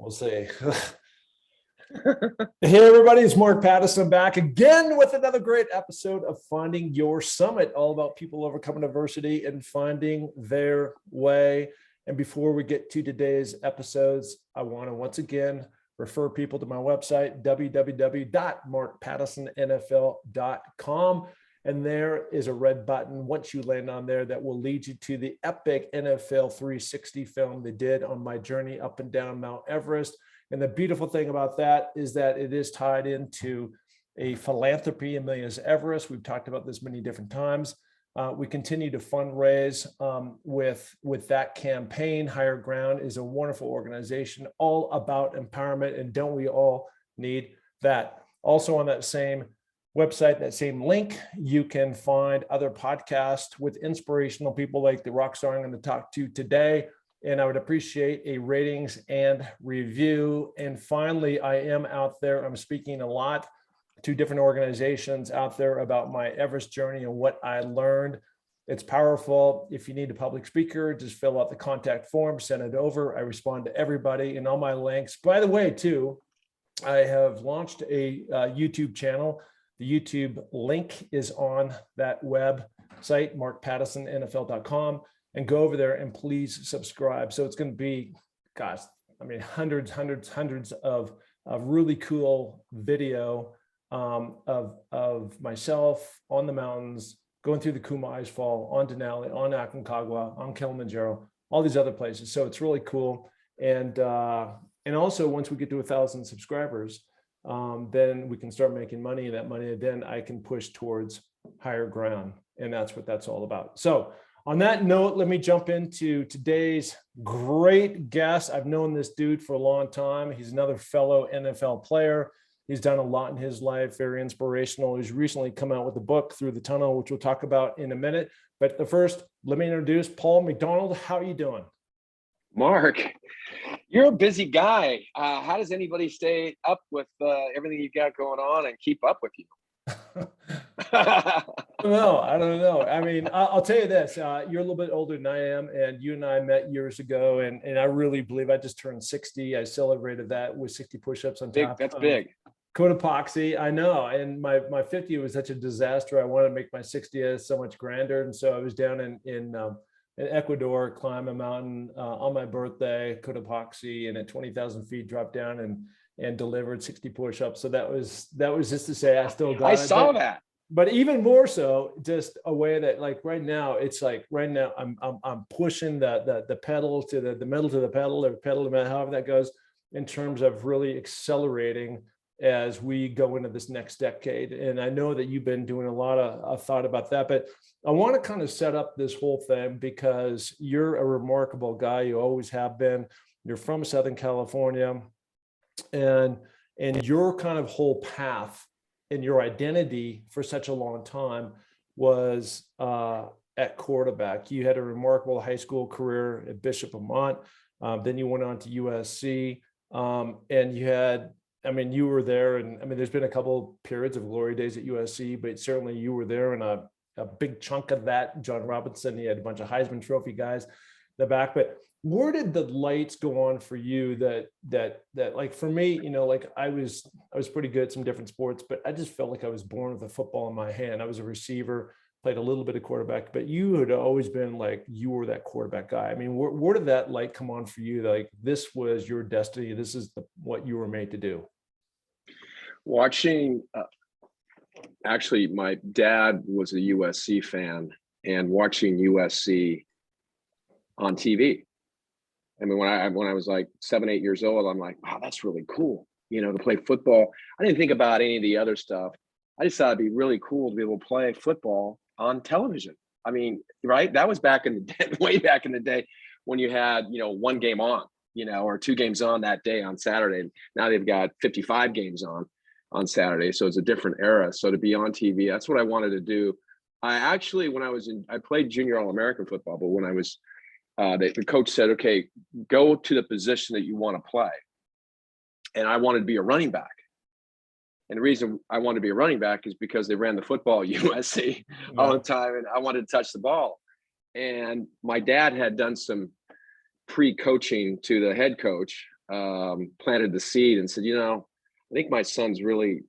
We'll see. Hey, everybody, it's Mark Pattison back again with another great episode of Finding Your Summit, all about people overcoming adversity and finding their way. And before we get to today's episodes, I want to once again refer people to my website, www.markpattisonnfl.com. And there is a red button once you land on there that will lead you to the epic NFL 360 film they did on my journey up and down Mount Everest. And the beautiful thing about that is that it is tied into a philanthropy in Millions Everest. We've talked about this many different times. We continue to fundraise with that campaign. Higher Ground is a wonderful organization all about empowerment, and don't we all need that? Also on that same website, that same link, you can find other podcasts with inspirational people like the rock star I'm going to talk to today. And I would appreciate a ratings and review. And finally, I am out there. I'm speaking a lot to different organizations out there about my Everest journey and what I learned. It's powerful. If you need a public speaker, just fill out the contact form, send it over. I respond to everybody and all my links. By the way, too, I have launched a YouTube channel. The YouTube link is on that website, markpattisonnfl.com, and go over there and please subscribe. So it's going to be, gosh, I mean, hundreds of really cool video of myself on the mountains, going through the Kuma Icefall, on Denali, on Aconcagua, on Kilimanjaro, all these other places. So it's really cool. And also once we get to 1,000 subscribers, then we can start making money, and that money, then I can push towards Higher Ground. And that's what that's all about. So on that note, let me jump into today's great guest. I've known this dude for a long time. He's another fellow NFL player. He's done a lot in his life, very inspirational. He's recently come out with a book, Through the Tunnel, which we'll talk about in a minute. But first, let me introduce Paul McDonald. How are you doing? Mark, you're a busy guy. How does anybody stay up with everything you've got going on and keep up with you? I don't know. I mean, I'll tell you this. You're a little bit older than I am, and you and I met years ago, and I really believe I just turned 60. I celebrated that with 60 push-ups on top. That's big. Code epoxy, I know. And my 50 was such a disaster. I wanted to make my 60th so much grander. And so I was down in Ecuador, climb a mountain on my birthday, code epoxy, and at 20,000 feet dropped down and delivered 60 push-ups. So that was just to say I still got it. I saw that. But even more so, just a way that, like, right now, it's like right now I'm pushing the pedal to the metal to the pedal, or pedal to metal, however that goes, in terms of really accelerating as we go into this next decade. And I know that you've been doing a lot of thought about that, but I want to kind of set up this whole thing because you're a remarkable guy. You always have been. You're from Southern California, and your kind of whole path and your identity for such a long time was at quarterback. You had a remarkable high school career at Bishop Vermont. Then you went on to USC, and you had, I mean, you were there, and I mean, there's been a couple periods of glory days at USC, but certainly you were there, and a big chunk of that, John Robinson, he had a bunch of Heisman Trophy guys in the back. But where did the lights go on for you that like, for me, you know, like I was pretty good at some different sports, but I just felt like I was born with a football in my hand. I was a receiver, played a little bit of quarterback, but you had always been like, you were that quarterback guy. I mean, where did that light come on for you? Like, this was your destiny. This is what you were made to do. Watching, actually, my dad was a USC fan, and watching USC on TV. I mean, when I was like 7, 8 years old, I'm like, wow, that's really cool, you know, to play football. I didn't think about any of the other stuff. I just thought it'd be really cool to be able to play football on television. I mean, right? That was back in the day, way back in the day when you had, you know, one game on, you know, or two games on that day on Saturday. Now they've got 55 games on Saturday. So it's a different era. So to be on TV, that's what I wanted to do. I actually, I played junior All-American football, but when I was, the coach said, okay, go to the position that you want to play. And I wanted to be a running back. And the reason I wanted to be a running back is because they ran the football at USC all the time, and I wanted to touch the ball. And my dad had done some pre-coaching to the head coach planted the seed and said, I think my son's really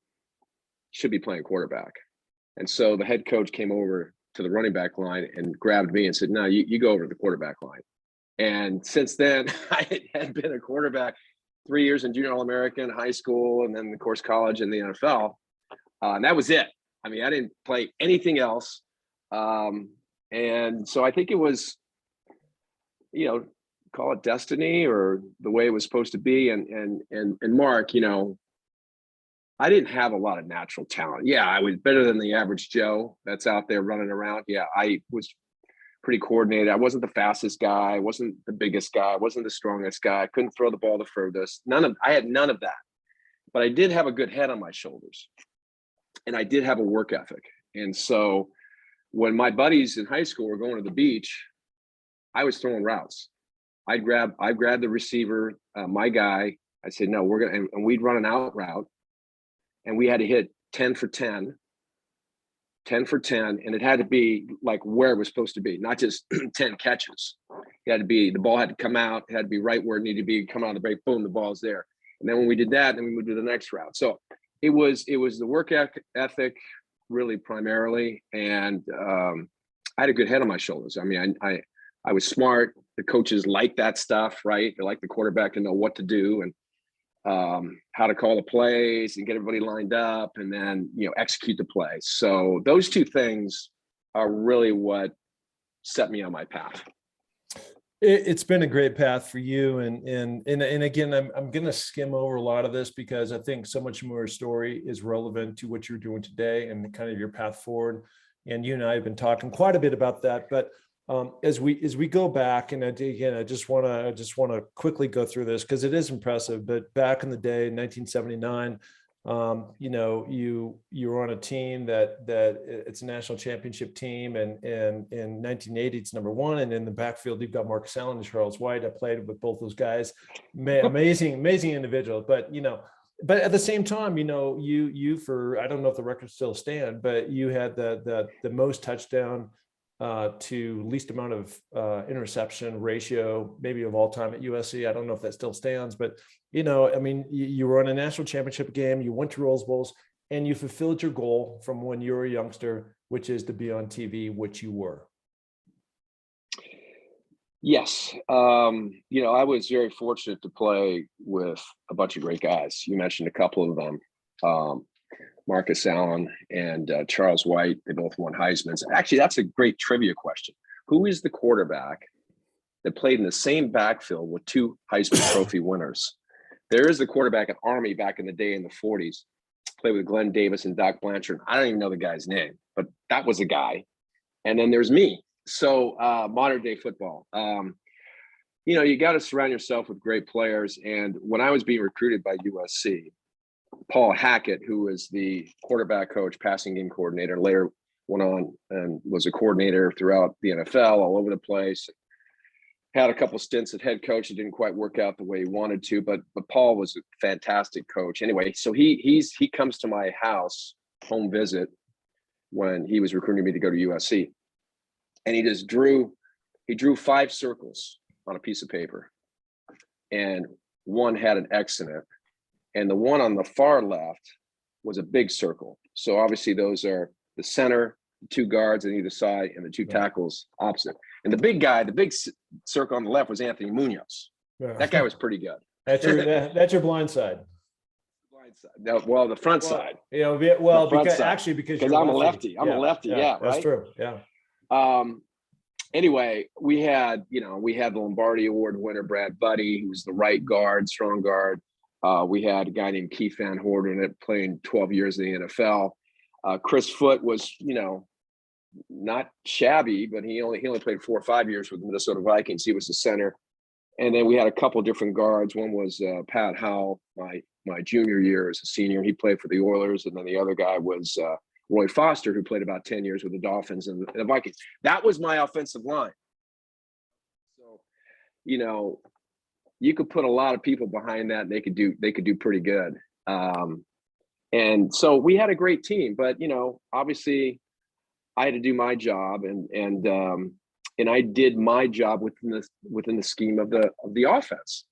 should be playing quarterback. And so the head coach came over to the running back line and grabbed me and said, no, you go over to the quarterback line. And since then, I had been a quarterback 3 years in junior All-American, high school, and then, of course, college and the NFL. And that was it. I mean, I didn't play anything else. And so I think it was, call it destiny or the way it was supposed to be. And Mark, I didn't have a lot of natural talent. Yeah, I was better than the average Joe that's out there running around. Yeah, I was pretty coordinated. I wasn't the fastest guy. I wasn't the biggest guy. I wasn't the strongest guy. I couldn't throw the ball the furthest. I had none of that. But I did have a good head on my shoulders. And I did have a work ethic. And so when my buddies in high school were going to the beach, I was throwing routes. I'd grab the receiver, my guy. I said, no, we're going to, and we'd run an out route. And we had to hit 10 for 10, and it had to be like where it was supposed to be, not just 10 catches. It had to be, the ball had to come out, it had to be right where it needed to be, come out of the break, boom, the ball's there. And then when we did that, then we moved to the next route. So it was the work ethic really primarily. And I had a good head on my shoulders. I mean, I was smart. The coaches like that stuff, right? They like the quarterback to know what to do and how to call the plays and get everybody lined up and then, execute the play. So those two things are really what set me on my path. It's been a great path for you. And again, I'm going to skim over a lot of this because I think so much more story is relevant to what you're doing today and kind of your path forward. And you and I have been talking quite a bit about that, but as we go back, and again, I just want to quickly go through this because it is impressive. But back in the day, 1979, you were on a team that it's a national championship team, and in 1980 it's number one. And in the backfield, you've got Marcus Allen and Charles White. I played with both those guys, amazing individuals. But but at the same time, you for, I don't know if the records still stand, but you had the most touchdown to least amount of interception ratio, maybe of all time at USC. I don't know if that still stands, but you were on a national championship game, you went to Rose Bowls, and you fulfilled your goal from when you were a youngster, which is to be on TV, which you were. Yes. I was very fortunate to play with a bunch of great guys. You mentioned a couple of them. Marcus Allen and Charles White, they both won Heisman's. Actually, that's a great trivia question. Who is the quarterback that played in the same backfield with two Heisman Trophy winners? There is the quarterback at Army back in the day in the 40s, played with Glenn Davis and Doc Blanchard. I don't even know the guy's name, but that was a guy. And then there's me. So modern day football. You got to surround yourself with great players. And when I was being recruited by USC, Paul Hackett, who was the quarterback coach, passing game coordinator, later went on and was a coordinator throughout the NFL, all over the place. Had a couple stints at head coach. It didn't quite work out the way he wanted to, but Paul was a fantastic coach. Anyway, so he comes to my house, home visit, when he was recruiting me to go to USC, and he drew 5 circles on a piece of paper, and one had an X in it. And the one on the far left was a big circle. So obviously those are the center, the 2 guards on either side, and the 2 tackles opposite. And the big circle on the left was Anthony Munoz. Yeah. That guy was pretty good. That's your blind side. Blind side. No, well, the front side. Because I'm a lefty. I'm a lefty. Yeah, that's right? true. Yeah. Anyway, we had the Lombardi Award winner Brad Buddy, who was the right guard, strong guard. We had a guy named Keith Van Horten that played 12 years in the NFL. Chris Foote was, not shabby, but he only played 4 or 5 years with the Minnesota Vikings. He was the center. And then we had a couple different guards. One was Pat Howell, my junior year as a senior. He played for the Oilers. And then the other guy was Roy Foster, who played about 10 years with the Dolphins and the Vikings. That was my offensive line. So, you could put a lot of people behind that and they could do pretty good. And so we had a great team, but obviously I had to do my job and I did my job within the scheme of the offense.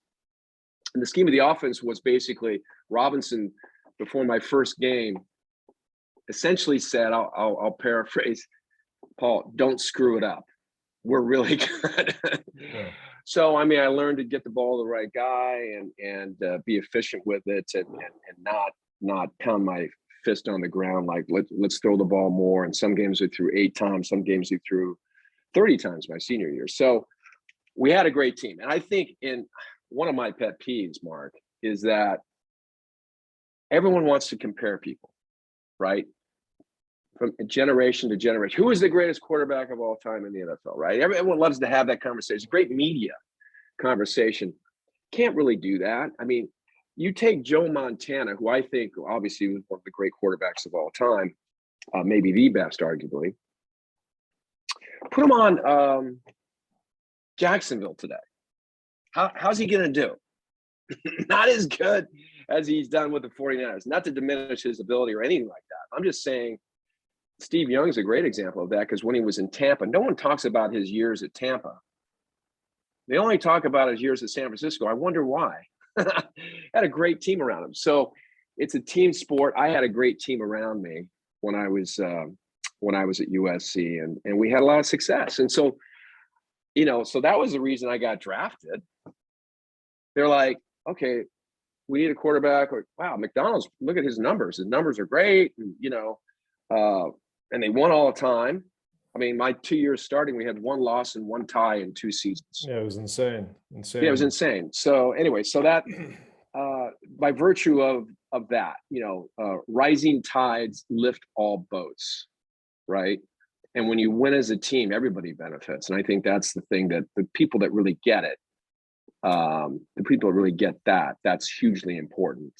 And the scheme of the offense was basically Robinson, before my first game, essentially said, I'll paraphrase, Paul, don't screw it up. We're really good. Yeah. So, I mean, I learned to get the ball to the right guy and be efficient with it and not pound my fist on the ground. Like, let's throw the ball more. And some games we threw 8 times, some games we threw 30 times my senior year. So we had a great team. And I think one of my pet peeves, Mark, is that everyone wants to compare people, right? From generation to generation. Who is the greatest quarterback of all time in the NFL, right? Everyone loves to have that conversation. Great media conversation. Can't really do that. I mean, you take Joe Montana, who I think obviously was one of the great quarterbacks of all time, maybe the best, arguably. Put him on Jacksonville today. How's he going to do? Not as good as he's done with the 49ers. Not to diminish his ability or anything like that. I'm just saying Steve Young's a great example of that, because when he was in Tampa, no one talks about his years at Tampa. They only talk about his years at San Francisco. I wonder why. Had a great team around him. So it's a team sport. I had a great team around me when I was at USC, and we had a lot of success. And so, so that was the reason I got drafted. They're like, okay, we need a quarterback. Or, wow, McDonald's, look at his numbers. His numbers are great. And they won all the time. I mean, my 2 years starting, we had 1 loss and 1 tie in 2 seasons. Yeah, it was insane. Yeah, it was insane. So anyway, so that by virtue of that, rising tides lift all boats, right? And when you win as a team, everybody benefits. And I think that's the thing, that the people that really get it, the people that really get that's hugely important,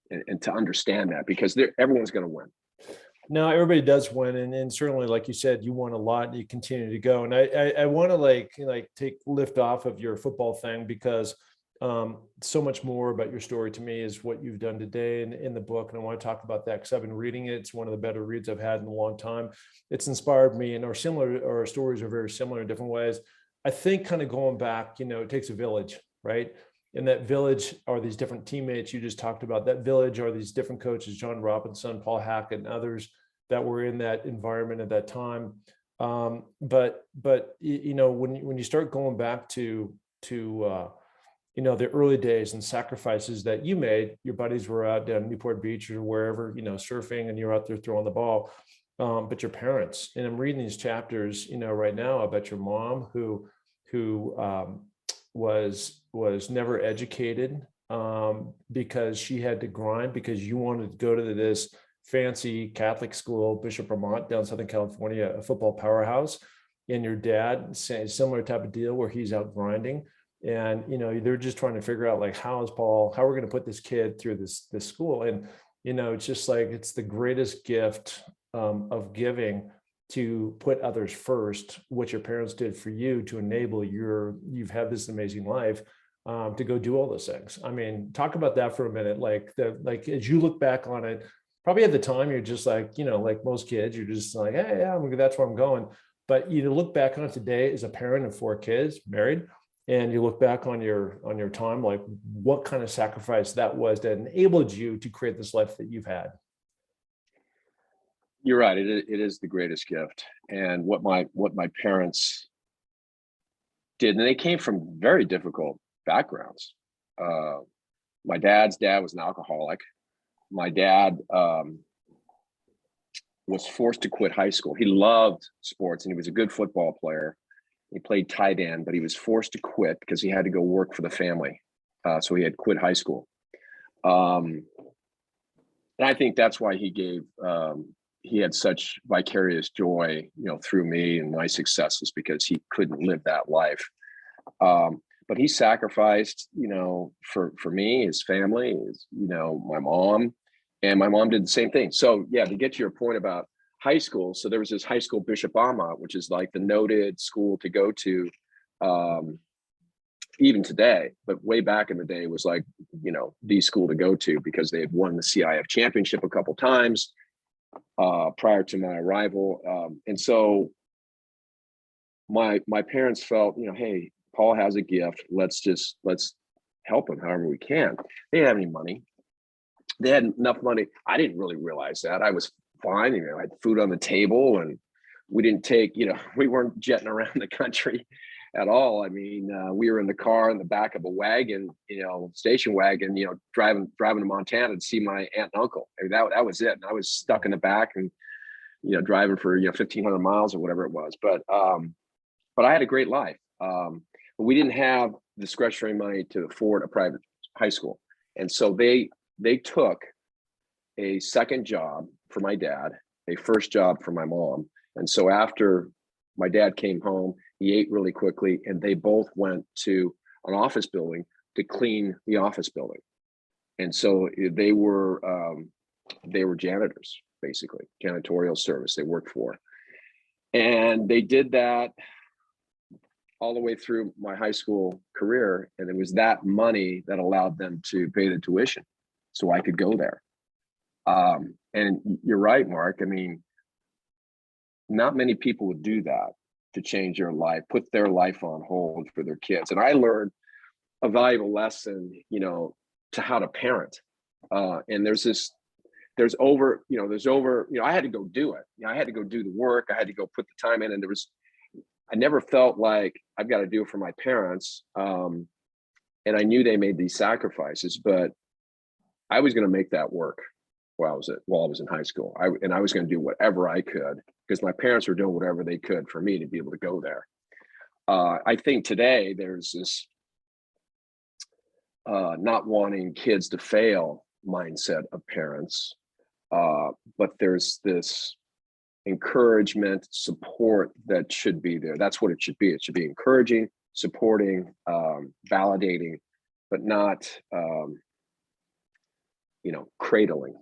and to understand that, because everyone's going to win. No, everybody does win, and certainly, like you said, you won a lot, and you continue to go. And I want to like take lift off of your football thing, because so much more about your story to me is what you've done today in the book, and I want to talk about that because I've been reading it. It's one of the better reads I've had in a long time. It's inspired me, and our stories are very similar in different ways. I think kind of going back, it takes a village, right? And that village are these different teammates you just talked about. That village are these different coaches, John Robinson, Paul Hackett, and others that were in that environment at that time. But when you start going back to the early days and sacrifices that you made, your buddies were out down Newport Beach or wherever, surfing, and you're out there throwing the ball. But your parents, and I'm reading these chapters, right now about your mom who was never educated because she had to grind, because you wanted to go to this fancy Catholic school, Bishop Vermont, down Southern California, a football powerhouse. And your dad, similar type of deal, where he's out grinding. And, they're just trying to figure out, like, how we're going to put this kid through this school. And, it's just like, it's the greatest gift of giving, to put others first, what your parents did for you to enable you've had this amazing life, to go do all those things. I mean, talk about that for a minute. Like as you look back on it, probably at the time, you're just like, like most kids, you're just like, hey, yeah, that's where I'm going. But you look back on it today as a parent of 4 kids, married, and you look back on your time, like what kind of sacrifice that was that enabled you to create this life that you've had. You're right. It is the greatest gift. And what my parents did, and they came from very difficult backgrounds. My dad's dad was an alcoholic. My dad was forced to quit high school. He loved sports and he was a good football player. He played tight end, but he was forced to quit because he had to go work for the family. So he had quit high school. And I think that's why he had such vicarious joy, through me and my successes, because he couldn't live that life. But he sacrificed, for me, his family, my mom, and my mom did the same thing. So yeah, to get to your point about high school. So there was this high school, Bishop Vermont, which is like the noted school to go to, even today, but way back in the day was like, the school to go to, because they had won the CIF championship a couple times prior to my arrival. And so my parents felt, hey, Paul has a gift. Let's help them however we can. They didn't have any money. They had enough money. I didn't really realize that. I was fine. You know, I had food on the table, and we didn't take, you know, we weren't jetting around the country at all. I mean, we were in the car in the back of a wagon, you know, station wagon, you know, driving to Montana to see my aunt and uncle. I mean, that was it. And I was stuck in the back and, you know, driving for, you know, 1,500 miles or whatever it was. But I had a great life. But we didn't have discretionary money to afford a private high school. And so they took a second job for my dad, a first job for my mom. And so after my dad came home, he ate really quickly, and they both went to an office building to clean the office building. And so they were janitors, basically, janitorial service they worked for. And they did that all the way through my high school career. And it was that money that allowed them to pay the tuition so I could go there. And you're right, Mark. I mean, not many people would do that to change their life, put their life on hold for their kids. And I learned a valuable lesson, you know, to how to parent. And I had to go do it. You know, I had to go do the work. I had to go put the time in. And I never felt like I've got to do it for my parents. And I knew they made these sacrifices, but I was going to make that work while I was in high school. I was going to do whatever I could, because my parents were doing whatever they could for me to be able to go there. I think today there's this not wanting kids to fail mindset of parents, but there's this encouragement, support that should be there. That's what it should be. It should be encouraging, supporting, validating, but not, you know, cradling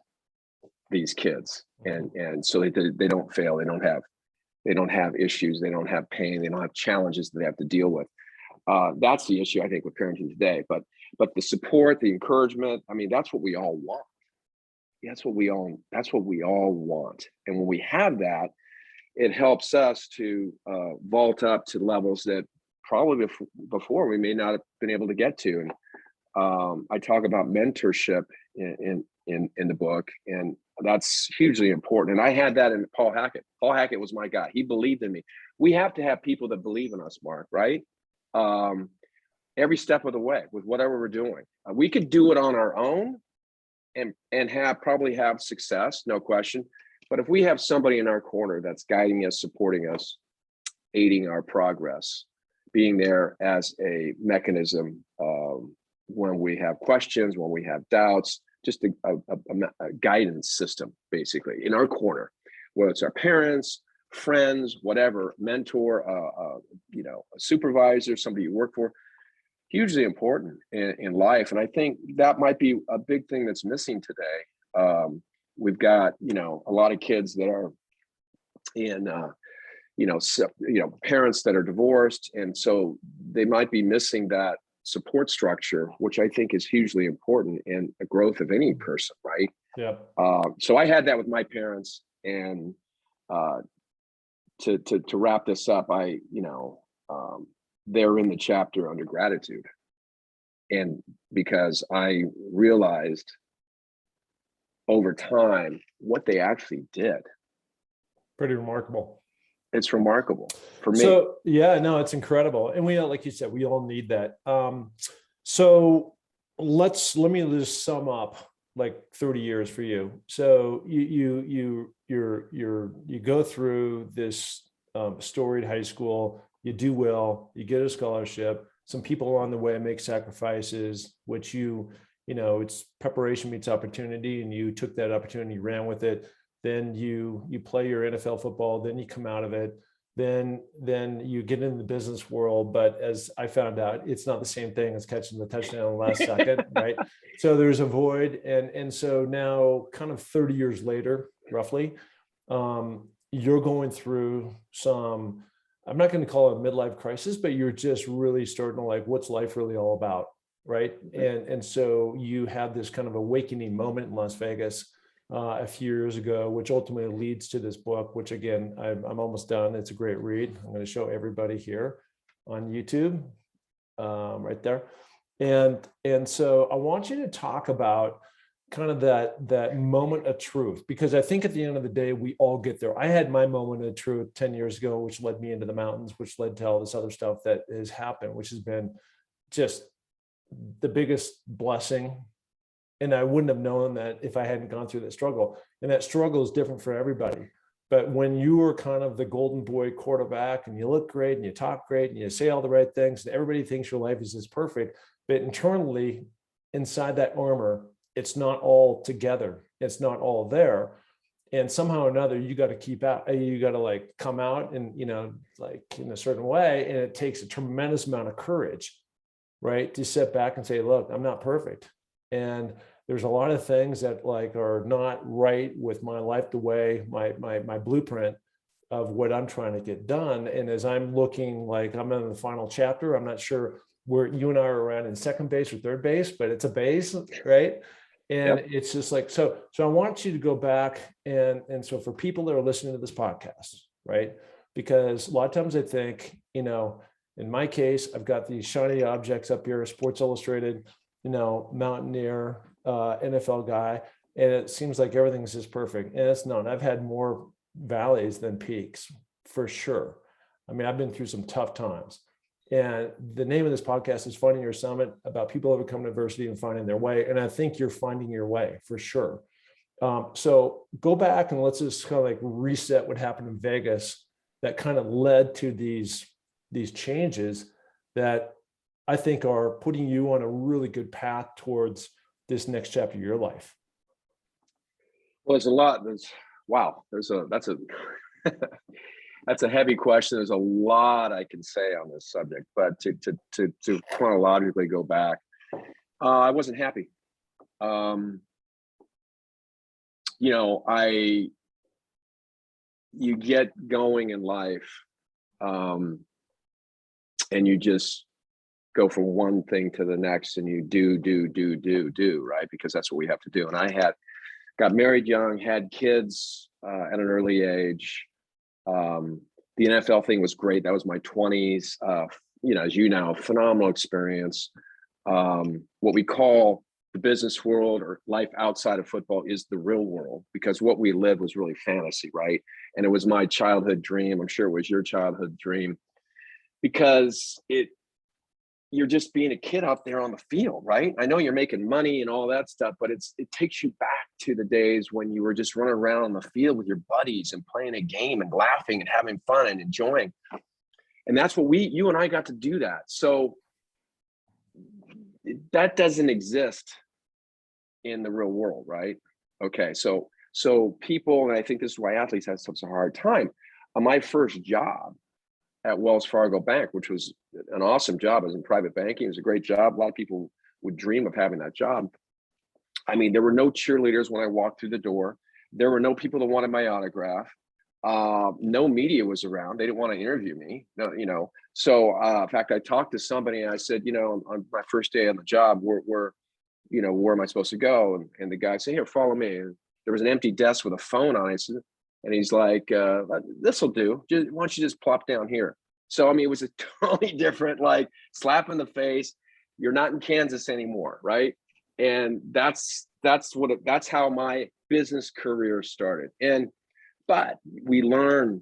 these kids, and so they don't fail. They don't have issues. They don't have pain. They don't have challenges that they have to deal with. That's the issue, I think, with parenting today. But the support, the encouragement, I mean, that's what we all want. That's what we all want. And when we have that, it helps us to vault up to levels that probably before we may not have been able to get to. And I talk about mentorship in the book, and that's hugely important. And I had that in Paul Hackett. Paul Hackett was my guy. He believed in me. We have to have people that believe in us, Mark, right? Every step of the way with whatever we're doing. We could do it on our own and probably have success, no question. But if we have somebody in our corner that's guiding us, supporting us, aiding our progress, being there as a mechanism when we have questions, when we have doubts, just a guidance system, basically, in our corner, whether it's our parents, friends, whatever, mentor, you know, a supervisor, somebody you work for, hugely important in life. And I think that might be a big thing that's missing today. We've got, you know, a lot of kids that are in, parents that are divorced. And so they might be missing that support structure, which I think is hugely important in the growth of any person, right? Yeah. So I had that with my parents. And to wrap this up, they're in the chapter under gratitude. And because I realized over time what they actually did. Pretty remarkable. It's remarkable for me. So yeah, no, it's incredible. And we all, like you said, we all need that. So let me just sum up like 30 years for you. So you go through this storied high school, you do well, you get a scholarship. Some people along the way make sacrifices, which it's preparation meets opportunity, and you took that opportunity, ran with it. Then you play your NFL football, then you come out of it, then you get in the business world. But as I found out, it's not the same thing as catching the touchdown in the last second, right? So there's a void. And so now kind of 30 years later, roughly, you're going through some, I'm not going to call it a midlife crisis, but you're just really starting to like, what's life really all about, right? And so you had this kind of awakening moment in Las Vegas a few years ago, which ultimately leads to this book, which again, I'm almost done. It's a great read. I'm going to show everybody here on YouTube, right there. And so I want you to talk about kind of that moment of truth, because I think at the end of the day, we all get there. I had my moment of truth 10 years ago, which led me into the mountains, which led to all this other stuff that has happened, which has been just the biggest blessing. And I wouldn't have known that if I hadn't gone through that struggle. And that struggle is different for everybody. But when you are kind of the golden boy quarterback and you look great and you talk great and you say all the right things and everybody thinks your life is this perfect, but internally inside that armor, it's not all together. It's not all there. And somehow or another, you got to keep out, you got to like come out and, like in a certain way. And it takes a tremendous amount of courage, right? To sit back and say, look, I'm not perfect. And there's a lot of things that like are not right with my life, the way my blueprint of what I'm trying to get done. And as I'm looking, like I'm in the final chapter, I'm not sure where you and I are around in second base or third base, but it's a base, right? And Yep. it's just like, so I want you to go back and so for people that are listening to this podcast, right? Because a lot of times I think, in my case, I've got these shiny objects up here, Sports Illustrated, Mountaineer, NFL guy, and it seems like everything's just perfect. And it's not. I've had more valleys than peaks, for sure. I mean, I've been through some tough times. And the name of this podcast is Finding Your Summit, about people overcoming adversity and finding their way. And I think you're finding your way for sure. So go back and let's just kind of like reset what happened in Vegas that kind of led to these changes that I think are putting you on a really good path towards this next chapter of your life. Well, there's a lot. That's a that's a heavy question. There's a lot I can say on this subject, but to chronologically go back, I wasn't happy. You get going in life, and you just go from one thing to the next, and you do, right? Because that's what we have to do. And I got married young, had kids at an early age. The NFL thing was great. That was my 20s. As you know, phenomenal experience. What we call the business world or life outside of football is the real world, because what we lived was really fantasy, right? And it was my childhood dream. I'm sure it was your childhood dream, because you're just being a kid out there on the field, right? I know you're making money and all that stuff, but it takes you back to the days when you were just running around on the field with your buddies and playing a game and laughing and having fun and enjoying. And that's what you and I got to do that. So that doesn't exist in the real world, right? Okay, so people, and I think this is why athletes have such a hard time. My first job at Wells Fargo Bank, which was an awesome job. I was in private banking. It was a great job. A lot of people would dream of having that job. I mean, there were no cheerleaders when I walked through the door. There were no people that wanted my autograph. No media was around. They didn't want to interview me. No. So in fact, I talked to somebody and I said, on my first day on the job, where am I supposed to go? And the guy said, here, follow me. And there was an empty desk with a phone on it. And he's like, this will do. Why don't you just plop down here? So, I mean, it was a totally different, like, slap in the face. You're not in Kansas anymore, right? And that's how my business career started. But we learn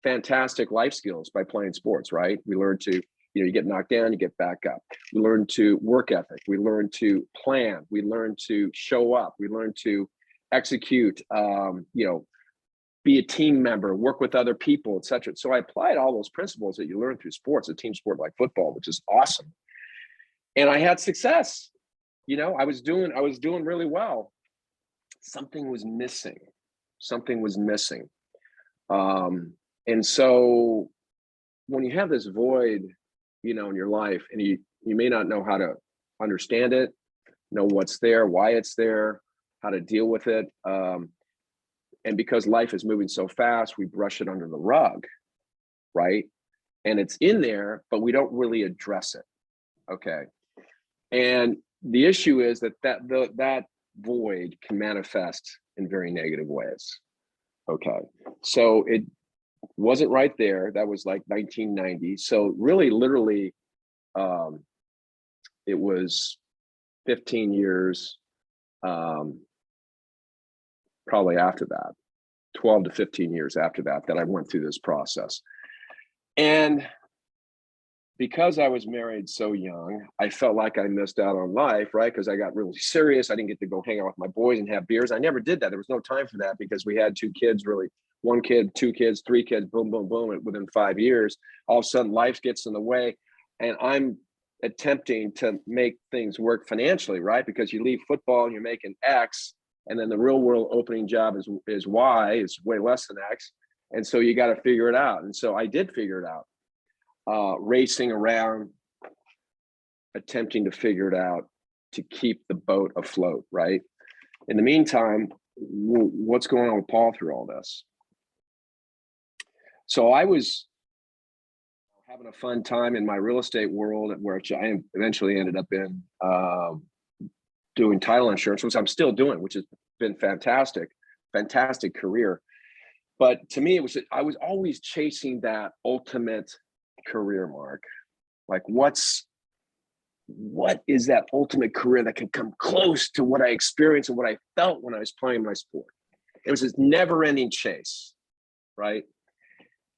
fantastic life skills by playing sports, right? We learn to, you get knocked down, you get back up. We learn to work ethic. We learn to plan. We learn to show up. We learn to execute, be a team member, work with other people, etc. So I applied all those principles that you learn through sports, a team sport like football, which is awesome. And I had success. I was doing really well. Something was missing. And so when you have this void, in your life, and you may not know how to understand it, know what's there, why it's there, how to deal with it. And because life is moving so fast, we brush it under the rug, right? And it's in there, but we don't really address it. Okay. And the issue is that void can manifest in very negative ways. Okay. So it wasn't right there. That was like 1990. So really, literally, it was 15 years, probably after that, 12 to 15 years after that, that I went through this process. And because I was married so young, I felt like I missed out on life, right? Because I got really serious. I didn't get to go hang out with my boys and have beers. I never did that. There was no time for that because we had 2 kids, really, 1 kid, 2 kids, 3 kids, boom, boom, boom. And within 5 years, all of a sudden life gets in the way. And I'm attempting to make things work financially, right? Because you leave football and you're making X, and then the real world opening job is Y, is way less than X. And so you got to figure it out. And so I did figure it out. Racing around, attempting to figure it out to keep the boat afloat, right? In the meantime, what's going on with Paul through all this? So I was having a fun time in my real estate world, where I eventually ended up in doing title insurance, which I'm still doing, which has been fantastic career. But to me, I was always chasing that ultimate career, Mark. Like, what is that ultimate career that can come close to what I experienced and what I felt when I was playing my sport? It was this never-ending chase, right?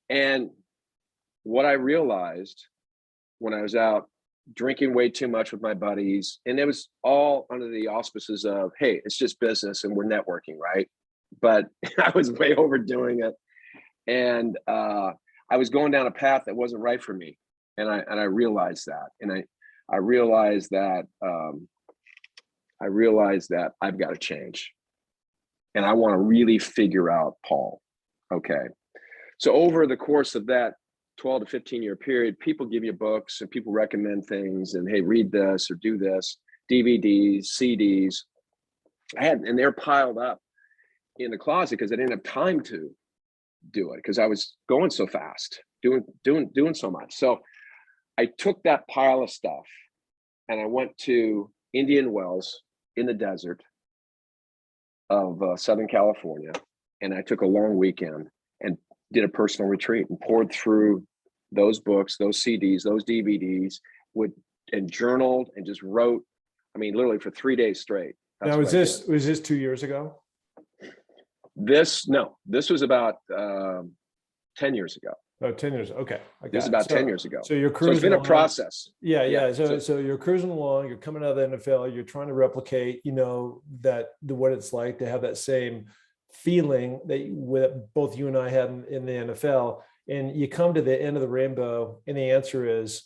And what I realized when I was out drinking way too much with my buddies, and it was all under the auspices of, hey, it's just business and we're networking, right? But I was way overdoing it. And I was going down a path that wasn't right for me. And I realized that. And I realized that I've got to change. And I want to really figure out Paul. Okay. So over the course of that 12 to 15 year period, people give you books and people recommend things and, hey, read this or do this, DVDs, CDs. And they're piled up in the closet because I didn't have time to do it because I was going so fast, doing so much. So I took that pile of stuff and I went to Indian Wells in the desert of Southern California. And I took a long weekend and did a personal retreat and poured through those books, those CDs, those DVDs, and journaled and just wrote. I mean, literally for 3 days straight. Now, was this 2 years ago? This was about 10 years ago. Oh, 10 years. Okay. This is about 10 years ago. So you're cruising. So it's been along. A process. Yeah. So you're cruising along, you're coming out of the NFL, you're trying to replicate, what it's like to have that same feeling that both you and I had in the NFL. And you come to the end of the rainbow and the answer is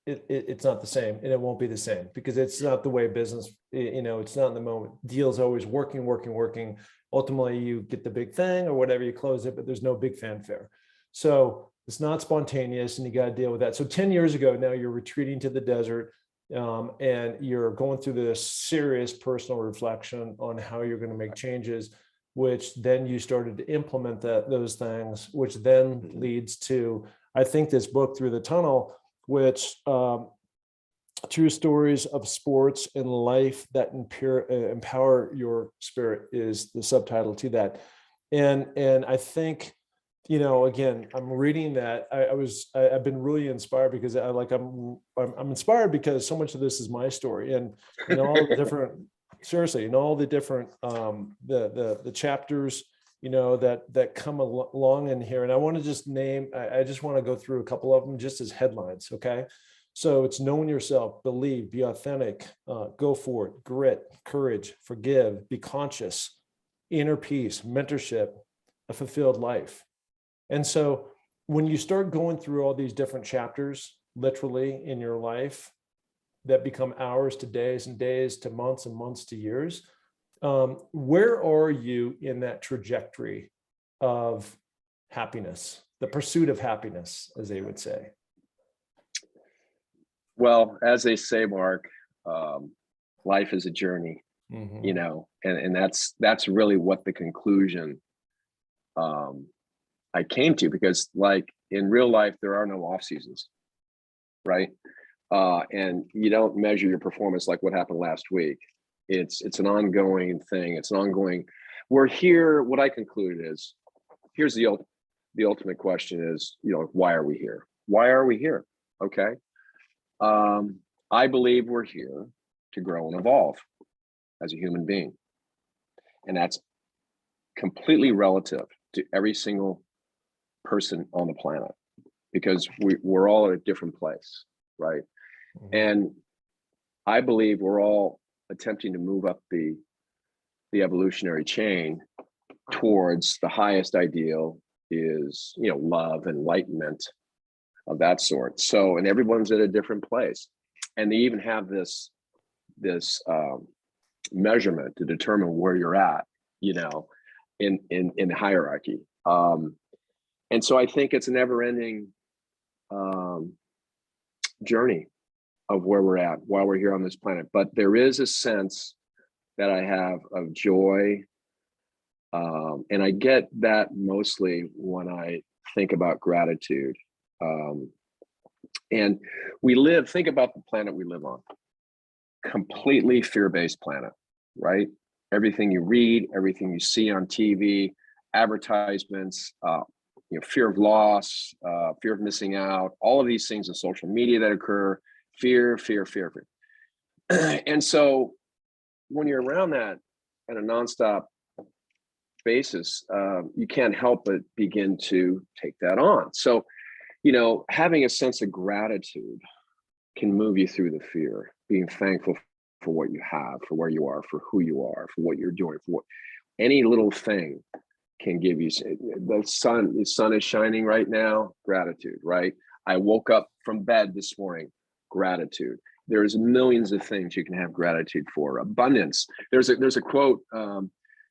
it's not the same, and it won't be the same because it's not the way business, it's not in the moment. Deals always working. Ultimately you get the big thing or whatever, you close it, but there's no big fanfare. So it's not spontaneous and you got to deal with that. So 10 years ago, now you're retreating to the desert and you're going through this serious personal reflection on how you're going to make changes, which then you started to implement those things, which then leads to, I think, this book, Through the Tunnel, which true stories of sports and life that empower your spirit is the subtitle to that. And I think, again, I'm reading that. I've been really inspired because I'm inspired because so much of this is my story and all the different, seriously, and all the different the chapters, that come along in here. And I want to just I just want to go through a couple of them just as headlines. Okay. So it's knowing yourself, believe, be authentic, go for it, grit, courage, forgive, be conscious, inner peace, mentorship, a fulfilled life. And so when you start going through all these different chapters, literally in your life, that become hours to days and days to months and months to years, where are you in that trajectory of happiness, the pursuit of happiness, as they would say? Well, as they say, Mark, life is a journey, Mm-hmm. and that's really what the conclusion I came to, because like in real life, there are no off seasons, right? And you don't measure your performance like what happened last week. It's an ongoing thing. It's an ongoing. We're here. What I concluded is, here's the ultimate question is, why are we here? Why are we here? Okay. I believe we're here to grow and evolve as a human being. And that's completely relative to every single person on the planet, because we're all at a different place, right? Mm-hmm. And I believe we're all attempting to move up the evolutionary chain towards the highest ideal is, love, enlightenment of that sort. So, and everyone's at a different place. And they even have this measurement to determine where you're at, in the hierarchy. And so I think it's a never-ending journey of where we're at while we're here on this planet. But there is a sense that I have of joy, and I get that mostly when I think about gratitude. And think about the planet we live on. Completely fear-based planet, right? Everything you read, everything you see on TV, advertisements, fear of loss, fear of missing out, all of these things in social media that occur, fear. And so when you're around that at a nonstop basis, you can't help but begin to take that on. So, having a sense of gratitude can move you through the fear, being thankful for what you have, for where you are, for who you are, for what you're doing, for what any little thing can give you. The sun is shining right now, gratitude, right? I woke up from bed this morning, gratitude. There's millions of things you can have gratitude for. Abundance. There's a quote,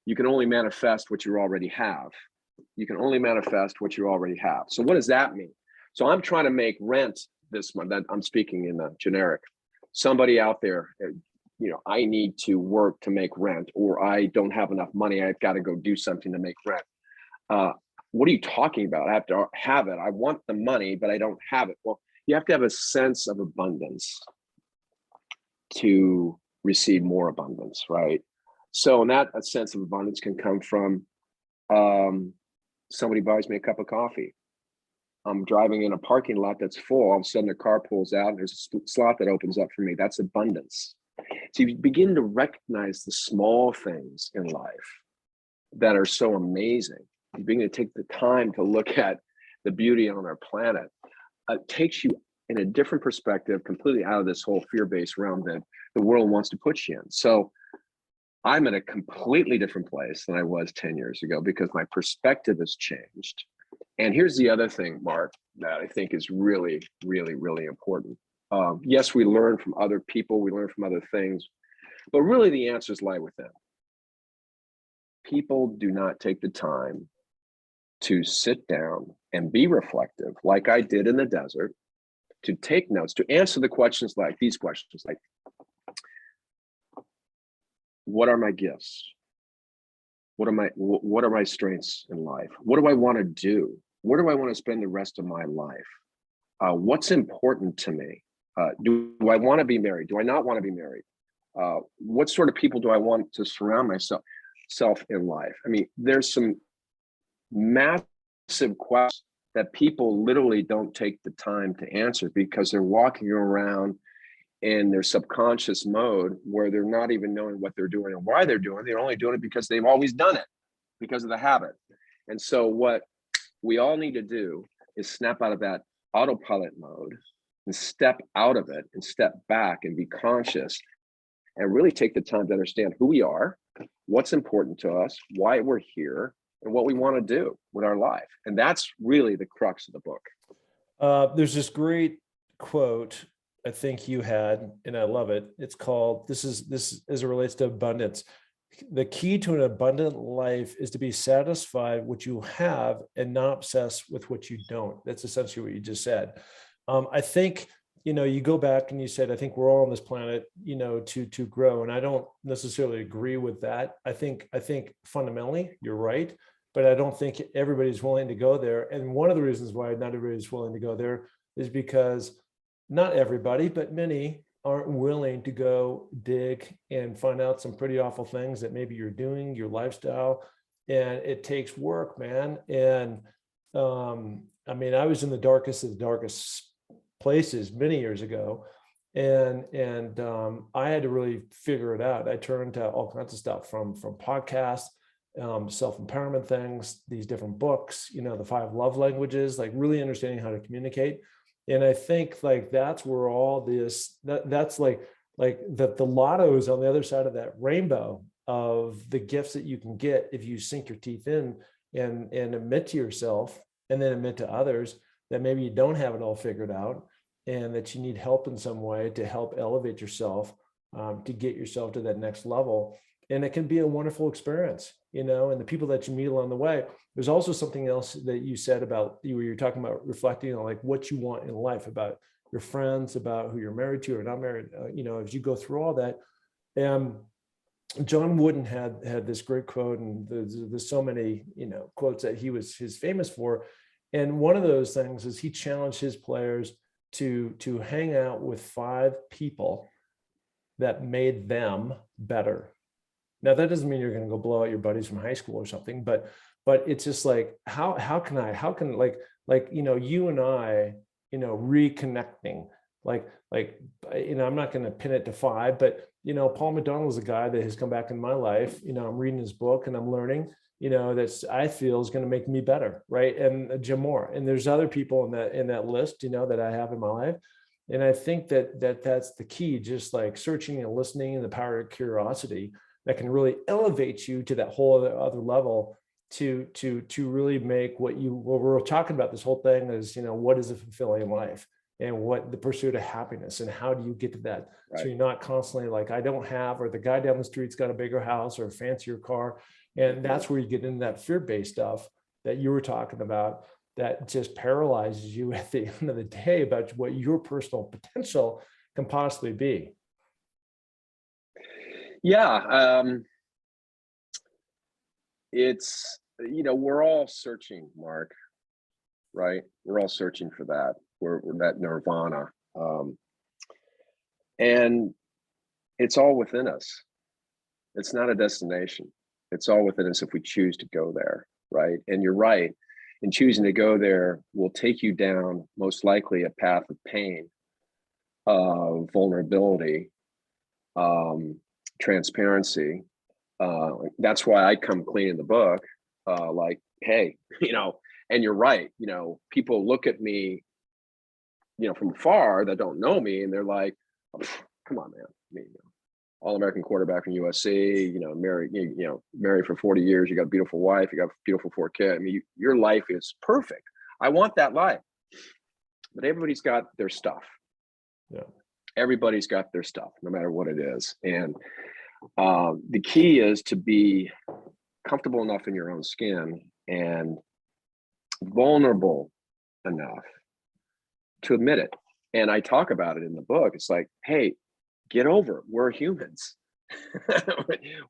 you can only manifest what you already have. You can only manifest what you already have. So what does that mean? So I'm trying to make rent this month. I'm speaking in the generic. Somebody out there, I need to work to make rent, or I don't have enough money. I've got to go do something to make rent. What are you talking about? I have to have it. I want the money, but I don't have it. Well, you have to have a sense of abundance to receive more abundance, right? So, and that a sense of abundance can come from somebody buys me a cup of coffee. I'm driving in a parking lot that's full. All of a sudden, a car pulls out and there's a slot that opens up for me. That's abundance. So you begin to recognize the small things in life that are so amazing. You begin to take the time to look at the beauty on our planet. It takes you in a different perspective, completely out of this whole fear-based realm that the world wants to put you in. So I'm in a completely different place than I was 10 years ago because my perspective has changed. And here's the other thing, Mark, that I think is really, really, really important. Yes, we learn from other people, we learn from other things, but really the answers lie within. People do not take the time to sit down and be reflective, like I did in the desert, to take notes, to answer the questions like these questions, like, what are my gifts? What are my strengths in life? What do I want to do? Where do I want to spend the rest of my life? What's important to me? Do I want to be married? Do I not want to be married? What sort of people do I want to surround myself in life? I mean, there's some massive questions that people literally don't take the time to answer because they're walking around in their subconscious mode where they're not even knowing what they're doing and why they're doing it. They're only doing it because they've always done it, because of the habit. And so what we all need to do is snap out of that autopilot mode and step out of it and step back and be conscious and really take the time to understand who we are, what's important to us, why we're here, and what we want to do with our life. And that's really the crux of the book. There's this great quote I think you had, and I love it. It's called, this as it relates to abundance. The key to an abundant life is to be satisfied with what you have and not obsessed with what you don't. That's essentially what you just said. I think, you go back and you said, I think we're all on this planet, to grow. And I don't necessarily agree with that. I think fundamentally you're right, but I don't think everybody's willing to go there. And one of the reasons why not everybody's willing to go there is because not everybody, but many aren't willing to go dig and find out some pretty awful things that maybe you're doing, your lifestyle, and it takes work, man. And I mean, I was in the darkest of the darkest places many years ago, And I had to really figure it out. I turned to all kinds of stuff from podcasts, self-empowerment things, these different books, the 5 love languages, like really understanding how to communicate. And I think like that's where all this, that's like the lotto is on the other side of that rainbow of the gifts that you can get if you sink your teeth in and admit to yourself and then admit to others that maybe you don't have it all figured out and that you need help in some way to help elevate yourself, to get yourself to that next level. And it can be a wonderful experience, and the people that you meet along the way. There's also something else that you said about you're talking about reflecting on like what you want in life, about your friends, about who you're married to or not married, as you go through all that. John Wooden had this great quote, and there's so many, quotes that he's famous for. And one of those things is he challenged his players to hang out with 5 people that made them better. Now, that doesn't mean you're going to go blow out your buddies from high school or something, but it's just like, how can you and I, reconnecting, I'm not going to pin it to 5, but, Paul McDonald is a guy that has come back in my life. I'm reading his book and I'm learning, that's I feel is going to make me better. Right. And Jim Moore, and there's other people in that list, that I have in my life. And I think that's the key, just like searching and listening and the power of curiosity that can really elevate you to that whole other level to really make what we're talking about. This whole thing is, what is a fulfilling life and what the pursuit of happiness, and how do you get to that? Right. So you're not constantly like, I don't have, or the guy down the street's got a bigger house or a fancier car. And that's where you get into that fear-based stuff that you were talking about, that just paralyzes you at the end of the day about what your personal potential can possibly be. Yeah. It's, we're all searching, Mark, right? We're all searching for that. We're that nirvana. And it's all within us. It's not a destination. It's all within us if we choose to go there, right? And you're right. In choosing to go there will take you down, most likely, a path of pain, vulnerability, transparency. That's why I come clean in the book. Like, hey, and you're right. People look at me, from afar that don't know me, and they're like, oh, come on, man. All-American quarterback from USC, married for 40 years. You got a beautiful wife. You got a beautiful 4 kids. Your life is perfect. I want that life. But everybody's got their stuff. Yeah. Everybody's got their stuff, no matter what it is. And the key is to be comfortable enough in your own skin and vulnerable enough to admit it. And I talk about it in the book. It's like, hey, get over it. We're humans.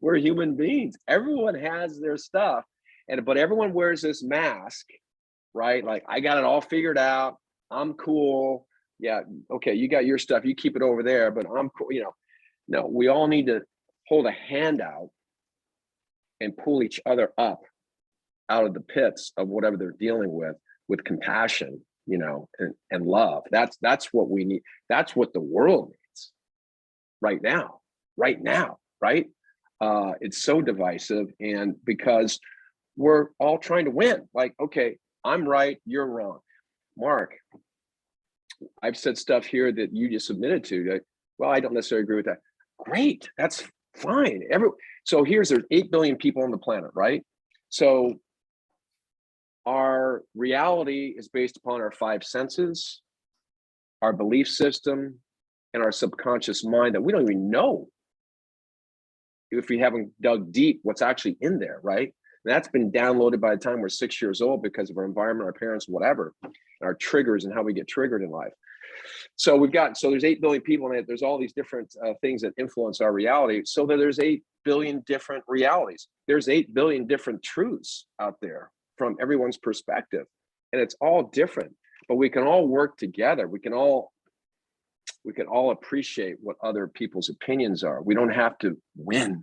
We're human beings. Everyone has their stuff, but everyone wears this mask, right? Like, I got it all figured out. I'm cool. Yeah, okay, you got your stuff. You keep it over there, but I'm cool. No, we all need to hold a hand out and pull each other up out of the pits of whatever they're dealing with compassion, and love. That's what we need. That's what the world needs right now, right? It's so divisive, and because we're all trying to win. Like, okay, I'm right, you're wrong. Mark, I've said stuff here that you just submitted to. Like, well, I don't necessarily agree with that. Great, that's fine. So there's 8 billion people on the planet, right? So our reality is based upon our 5 senses, our belief system, and our subconscious mind that we don't even know, if we haven't dug deep, what's actually in there, right? And that's been downloaded by the time we're 6 years old because of our environment, our parents, whatever, and our triggers and how we get triggered in life. So there's 8 billion people in it. There's all these different things that influence our reality. So that there's 8 billion different realities. There's 8 billion different truths out there from everyone's perspective. And it's all different, but we can all work together. We can all appreciate what other people's opinions are. We don't have to win.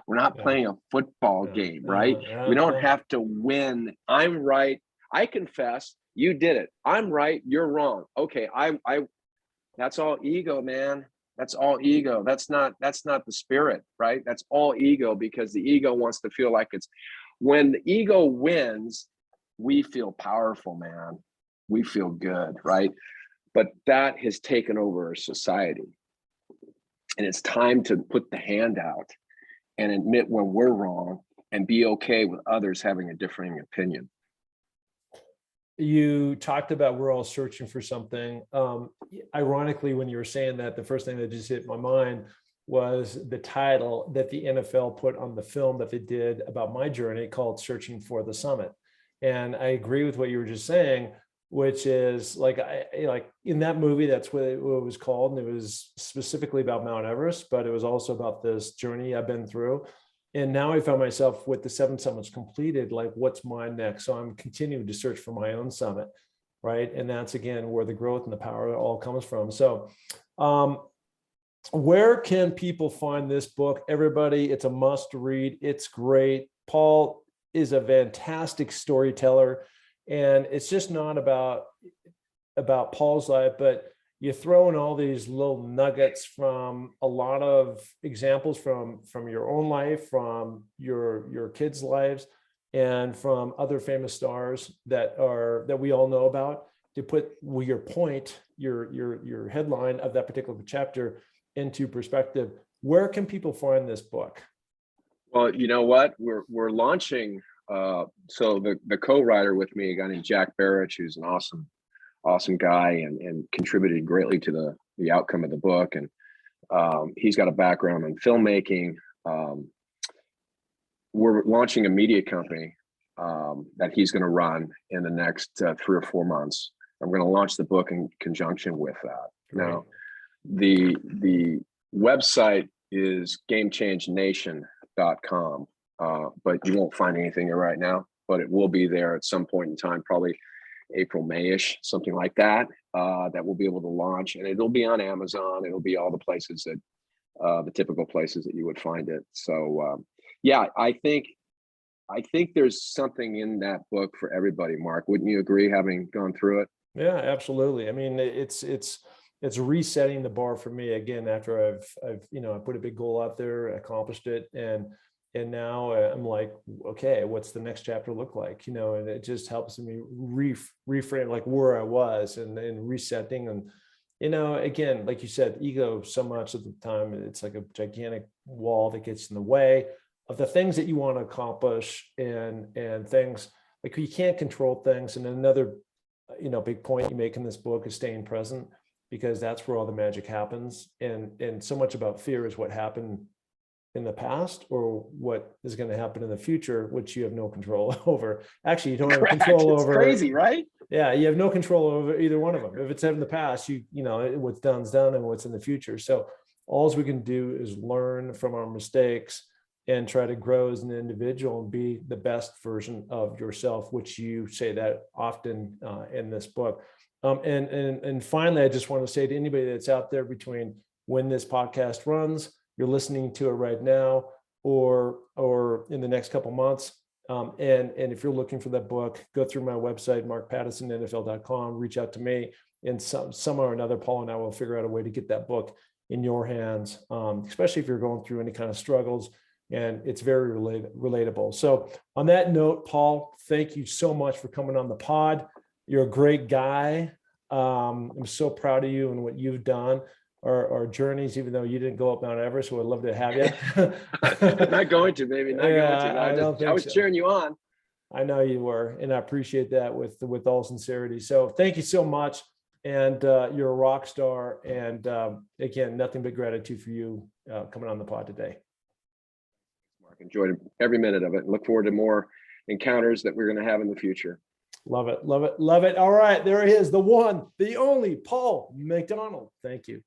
We're not playing a football game, right? We don't have to win. I'm right. I confess, you did it. I'm right. You're wrong. Okay. That's all ego, man. That's all ego. That's not the spirit, right? That's all ego, because the ego wants to feel like it's, when the ego wins, we feel powerful, man. We feel good, right? But that has taken over our society. And it's time to put the hand out and admit when we're wrong and be okay with others having a differing opinion. You talked about we're all searching for something. Ironically, when you were saying that, the first thing that just hit my mind was the title that the NFL put on the film that they did about my journey, called Searching for the Summit. And I agree with what you were just saying, which is like in that movie, that's what it was called. And it was specifically about Mount Everest, but it was also about this journey I've been through. And now I found myself with the 7 summits completed, like, what's mine next? So I'm continuing to search for my own summit, right? And that's, again, where the growth and the power all comes from. So where can people find this book? Everybody, it's a must read. It's great. Paul is a fantastic storyteller. And it's just not about Paul's life, but you throw in all these little nuggets from a lot of examples from your own life, from your kids' lives, and from other famous stars that we all know about, to put your point, your headline of that particular chapter into perspective. Where can people find this book? Well, you know what? We're launching. So the co-writer with me, a guy named Jack Barrich, who's an awesome guy and contributed greatly to the outcome of the book. And he's got a background in filmmaking. We're launching a media company that he's going to run in the next 3 or 4 months. I'm going to launch the book in conjunction with that. Right. Now, the website is gamechangenation.com, but you won't find anything there right now, but it will be there at some point in time, probably April, May-ish, something like that, that we'll be able to launch. And it'll be on Amazon. It'll be all the places that, the typical places that you would find it. So yeah, I think there's something in that book for everybody, Mark. Wouldn't you agree, having gone through it? Yeah, absolutely. I mean, it's resetting the bar for me again, after I put a big goal out there, accomplished it. And now I'm like, okay, what's the next chapter look like? And it just helps me reframe like where I was and resetting. And, again, like you said, ego so much of the time, it's like a gigantic wall that gets in the way of the things that you want to accomplish, and things like, you can't control things. And another, big point you make in this book is staying present, because that's where all the magic happens. And so much about fear is what happened in the past or what is going to happen in the future, which you have no control over. Actually, you don't have control over. It's crazy, right? Yeah, you have no control over either one of them. If it's in the past, what's done's done, and what's in the future. So all we can do is learn from our mistakes and try to grow as an individual and be the best version of yourself, which you say that often in this book. And finally, I just want to say to anybody that's out there, between when this podcast runs, you're listening to it right now, or in the next couple months, and if you're looking for that book, go through my website, markpattisonnfl.com, reach out to me, and somehow or another, Paul and I will figure out a way to get that book in your hands, especially if you're going through any kind of struggles. And it's very relatable. So on that note, Paul, thank you so much for coming on the pod. You're a great guy. I'm so proud of you and what you've done. Our journeys, even though you didn't go up Mount Everest, so I'd love to have you. Not going to, baby. Not going to. I was cheering you on. I know you were, and I appreciate that with all sincerity. So thank you so much. And you're a rock star. And again, nothing but gratitude for you coming on the pod today. Mark, enjoyed every minute of it. Look forward to more encounters that we're going to have in the future. Love it. Love it. Love it. All right. There he is. The one, the only Paul McDonald. Thank you.